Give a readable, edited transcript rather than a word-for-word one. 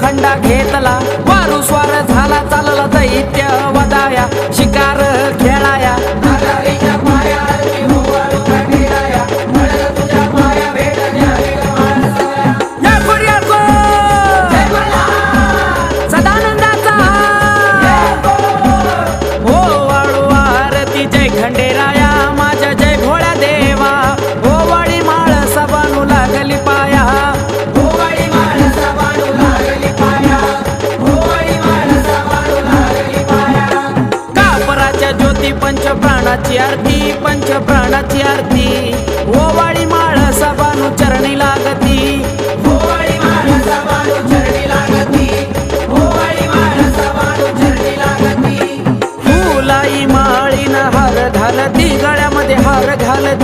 खंडा घेतला वारू स्वार झाला चालला दैत्य वदाया शिकार खेळाया सदानंदाचा हो वाळू आरती जय खंडेराया माझ्या जय भोळ्या देवा हो वाळी माळ सबानू लागली पाया ज्योती पंच प्राणाची आरती पंच प्राणाची आरती ओ वाळी माळ सबानू चरणी लागती ओ वाळी माळ सबानू चरणी लागती ओ वाळी माळ सबानू चरणी लागती फुलाई माळीन हार घालती गळ्यामध्ये हार घालती